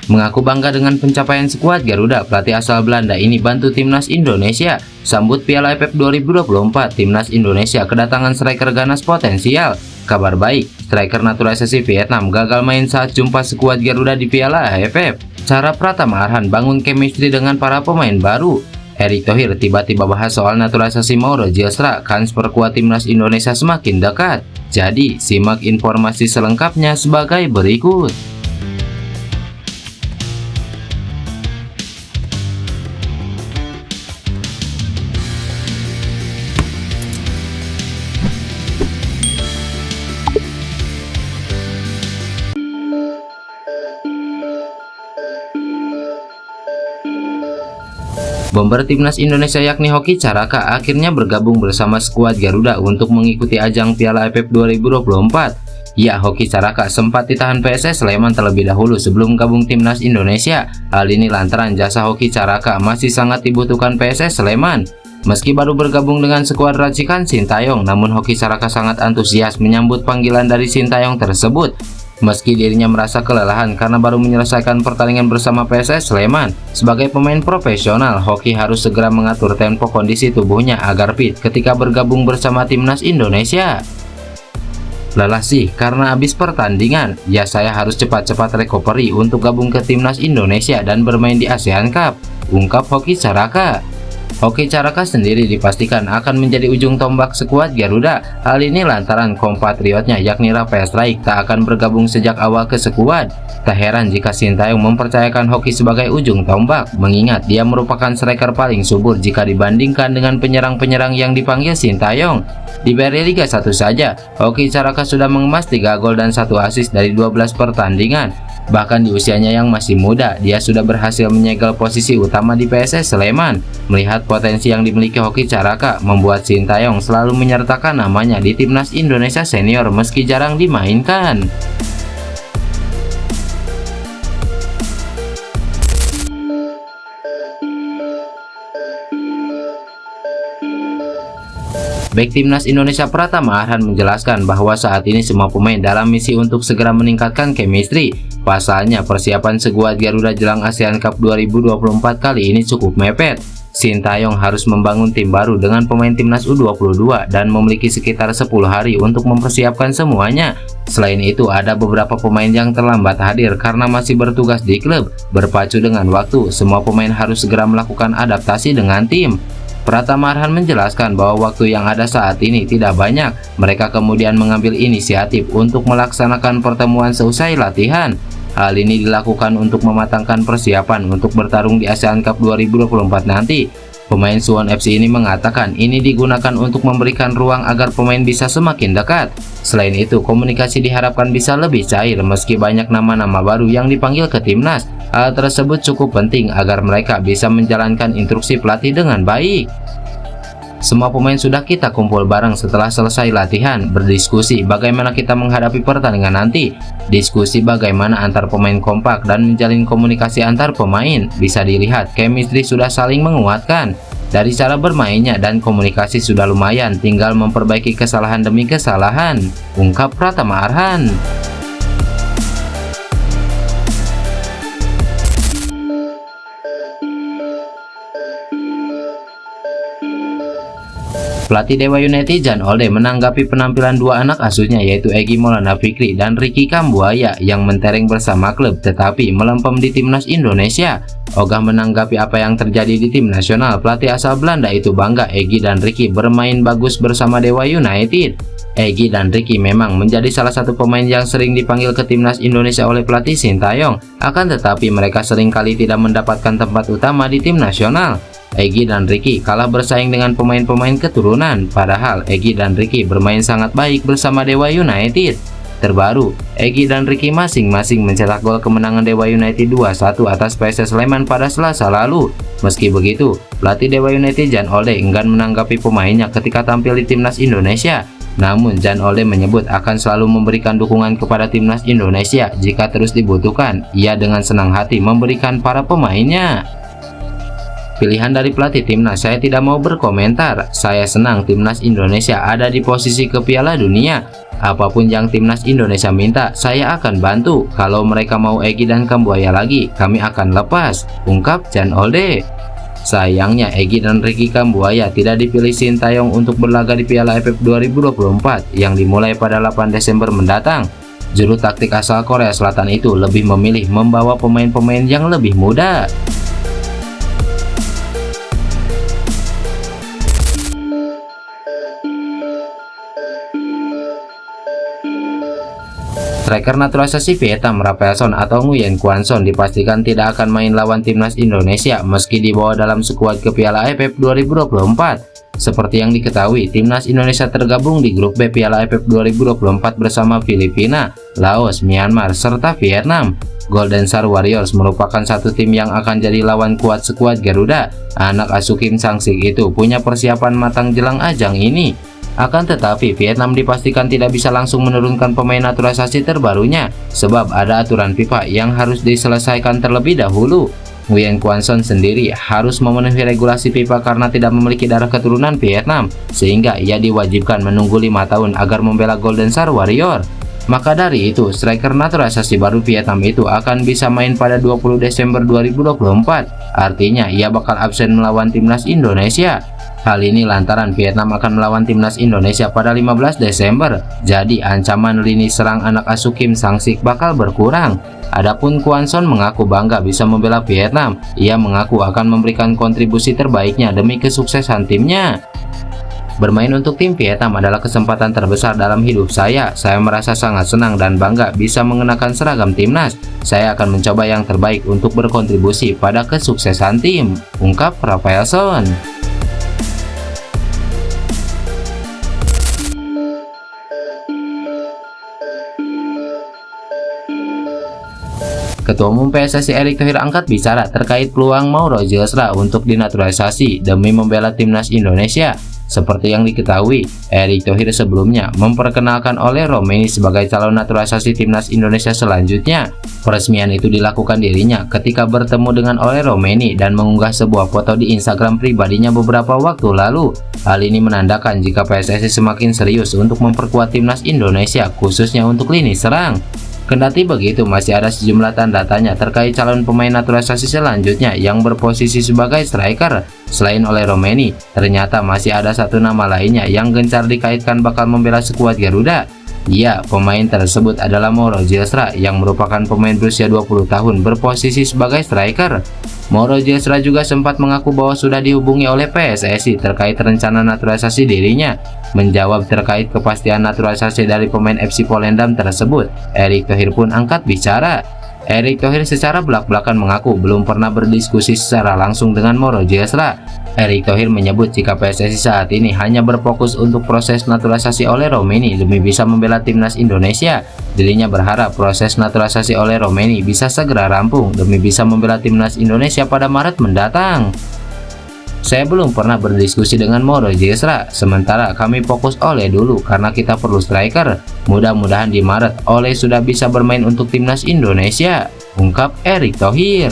Mengaku bangga dengan pencapaian skuad Garuda, pelatih asal Belanda ini bantu timnas Indonesia sambut Piala AFF 2024. Timnas Indonesia kedatangan striker ganas potensial. Kabar baik, striker naturalisasi Vietnam gagal main saat jumpa skuad Garuda di Piala AFF. Cara Pratama Arhan bangun chemistry dengan para pemain baru. Erick Thohir tiba-tiba bahas soal naturalisasi Mauro Zylstra, kans perkuat timnas Indonesia semakin dekat. Jadi, simak informasi selengkapnya sebagai berikut. Bomber timnas Indonesia yakni Hoki Caraka akhirnya bergabung bersama skuad Garuda untuk mengikuti ajang Piala AFF 2024. Ya, Hoki Caraka sempat ditahan PSS Sleman terlebih dahulu sebelum gabung timnas Indonesia. Hal ini lantaran jasa Hoki Caraka masih sangat dibutuhkan PSS Sleman. Meski baru bergabung dengan skuad racikan Sintayong, namun Hoki Caraka sangat antusias menyambut panggilan dari Sintayong tersebut. Meski dirinya merasa kelelahan karena baru menyelesaikan pertandingan bersama PSS Sleman, sebagai pemain profesional, Hoki harus segera mengatur tempo kondisi tubuhnya agar fit ketika bergabung bersama timnas Indonesia. Lelah sih karena habis pertandingan, ya saya harus cepat-cepat recovery untuk gabung ke timnas Indonesia dan bermain di ASEAN Cup, ungkap Hoki Caraka. Hoki Caraka sendiri dipastikan akan menjadi ujung tombak skuad Garuda. Hal ini lantaran kompatriotnya yakni Rafael Struijk tak akan bergabung sejak awal ke skuad. Tak heran jika Sintayong mempercayakan Hoki sebagai ujung tombak, mengingat dia merupakan striker paling subur jika dibandingkan dengan penyerang-penyerang yang dipanggil Sintayong. Di Beri Liga 1 saja, Hoki Caraka sudah mengemas 3 gol dan 1 assist dari 12 pertandingan. Bahkan di usianya yang masih muda, dia sudah berhasil menyegel posisi utama di PSS Sleman. Melihat potensi yang dimiliki Hoki Caraka, membuat Sintayong selalu menyertakan namanya di timnas Indonesia senior meski jarang dimainkan. Bek timnas Indonesia Pratama Arhan menjelaskan bahwa saat ini semua pemain dalam misi untuk segera meningkatkan chemistry. Pasalnya, persiapan skuad Garuda jelang ASEAN Cup 2024 kali ini cukup mepet. Sintayong harus membangun tim baru dengan pemain timnas U22 dan memiliki sekitar 10 hari untuk mempersiapkan semuanya. Selain itu, ada beberapa pemain yang terlambat hadir karena masih bertugas di klub. Berpacu dengan waktu, semua pemain harus segera melakukan adaptasi dengan tim. Pratama Arhan menjelaskan bahwa waktu yang ada saat ini tidak banyak. Mereka kemudian mengambil inisiatif untuk melaksanakan pertemuan seusai latihan. Hal ini dilakukan untuk mematangkan persiapan untuk bertarung di ASEAN Cup 2024 nanti. Pemain Suwon FC ini mengatakan ini digunakan untuk memberikan ruang agar pemain bisa semakin dekat. Selain itu, komunikasi diharapkan bisa lebih cair meski banyak nama-nama baru yang dipanggil ke timnas. Hal tersebut cukup penting agar mereka bisa menjalankan instruksi pelatih dengan baik. Semua pemain sudah kita kumpul bareng setelah selesai latihan, berdiskusi bagaimana kita menghadapi pertandingan nanti. Diskusi bagaimana antar pemain kompak dan menjalin komunikasi antar pemain. Bisa dilihat chemistry sudah saling menguatkan. Dari cara bermainnya dan komunikasi sudah lumayan, tinggal memperbaiki kesalahan demi kesalahan, ungkap Pratama Arhan. Pelatih Dewa United Jan Olde menanggapi penampilan dua anak asuhnya yaitu Egy Maulana Fikri dan Ricky Kambuaya yang mentereng bersama klub tetapi melempem di timnas Indonesia. Ogah menanggapi apa yang terjadi di tim nasional, pelatih asal Belanda itu bangga Egy dan Ricky bermain bagus bersama Dewa United. Egy dan Ricky memang menjadi salah satu pemain yang sering dipanggil ke timnas Indonesia oleh pelatih Sintayong, akan tetapi mereka seringkali tidak mendapatkan tempat utama di tim nasional. Egy dan Ricky kalah bersaing dengan pemain-pemain keturunan, padahal Egy dan Ricky bermain sangat baik bersama Dewa United. Terbaru, Egy dan Ricky masing-masing mencetak gol kemenangan Dewa United 2-1 atas PSS Sleman pada Selasa lalu. Meski begitu, pelatih Dewa United Jan Olde enggan menanggapi pemainnya ketika tampil di timnas Indonesia. Namun Jan Olde menyebut akan selalu memberikan dukungan kepada timnas Indonesia jika terus dibutuhkan. Ia dengan senang hati memberikan para pemainnya. Pilihan dari pelatih timnas, saya tidak mau berkomentar. Saya senang timnas Indonesia ada di posisi ke Piala Dunia. Apapun yang timnas Indonesia minta, saya akan bantu. Kalau mereka mau Egy dan Kambuaya lagi, kami akan lepas, ungkap Jan Olde. Sayangnya Egy dan Ricky Kambuaya tidak dipilih Sintayong untuk berlaga di Piala AFF 2024 yang dimulai pada 8 Desember mendatang. Juru taktik asal Korea Selatan itu lebih memilih membawa pemain-pemain yang lebih muda. Striker naturalisasi Vietnam Rafaelson atau Nguyen Quan Son dipastikan tidak akan main lawan timnas Indonesia meski dibawa dalam skuad ke Piala AFF 2024. Seperti yang diketahui, timnas Indonesia tergabung di grup B Piala AFF 2024 bersama Filipina, Laos, Myanmar, serta Vietnam. Golden Star Warriors merupakan satu tim yang akan jadi lawan kuat skuad Garuda. Anak asuh Kim Sang-sik itu punya persiapan matang jelang ajang ini. Akan tetapi, Vietnam dipastikan tidak bisa langsung menurunkan pemain naturalisasi terbarunya, sebab ada aturan FIFA yang harus diselesaikan terlebih dahulu. Nguyen Quan Son sendiri harus memenuhi regulasi FIFA karena tidak memiliki darah keturunan Vietnam, sehingga ia diwajibkan menunggu 5 tahun agar membela Golden Star Warrior. Maka dari itu, striker naturalisasi baru Vietnam itu akan bisa main pada 20 Desember 2024, artinya ia bakal absen melawan timnas Indonesia. Hal ini lantaran Vietnam akan melawan timnas Indonesia pada 15 Desember, jadi ancaman lini serang anak asuh Kim Sang-sik bakal berkurang. Adapun Quan Son mengaku bangga bisa membela Vietnam. Ia mengaku akan memberikan kontribusi terbaiknya demi kesuksesan timnya. Bermain untuk tim Vietnam adalah kesempatan terbesar dalam hidup saya. Saya merasa sangat senang dan bangga bisa mengenakan seragam timnas. Saya akan mencoba yang terbaik untuk berkontribusi pada kesuksesan tim, ungkap Rafaelson. Ketua Umum PSSI Erick Thohir angkat bicara terkait peluang Mauro Gilsra untuk dinaturalisasi demi membela timnas Indonesia. Seperti yang diketahui, Erick Thohir sebelumnya memperkenalkan Ole Romeni sebagai calon naturalisasi timnas Indonesia selanjutnya. Peresmian itu dilakukan dirinya ketika bertemu dengan Ole Romeni dan mengunggah sebuah foto di Instagram pribadinya beberapa waktu lalu. Hal ini menandakan jika PSSI semakin serius untuk memperkuat timnas Indonesia, khususnya untuk lini serang. Kendati begitu, masih ada sejumlah tanda tanya terkait calon pemain naturalisasi selanjutnya yang berposisi sebagai striker. Selain Ole Romeni, ternyata masih ada satu nama lainnya yang gencar dikaitkan bakal membela skuad Garuda. Ya, pemain tersebut adalah Mauro Gilsra yang merupakan pemain berusia 20 tahun berposisi sebagai striker. Mauro Gilsra juga sempat mengaku bahwa sudah dihubungi oleh PSSI terkait rencana naturalisasi dirinya. Menjawab terkait kepastian naturalisasi dari pemain FC Volendam tersebut, Erick Thohir pun angkat bicara. Erick Thohir secara belak-belakan mengaku belum pernah berdiskusi secara langsung dengan Mauro Gilsra. Erick Thohir menyebut jika PSSI saat ini hanya berfokus untuk proses naturalisasi Ole Romeni demi bisa membela timnas Indonesia. Dirinya berharap proses naturalisasi Ole Romeni bisa segera rampung demi bisa membela timnas Indonesia pada Maret mendatang. Saya belum pernah berdiskusi dengan Mauro Gilsra, sementara kami fokus Ole dulu karena kita perlu striker. Mudah-mudahan di Maret Ole sudah bisa bermain untuk timnas Indonesia, ungkap Erick Thohir.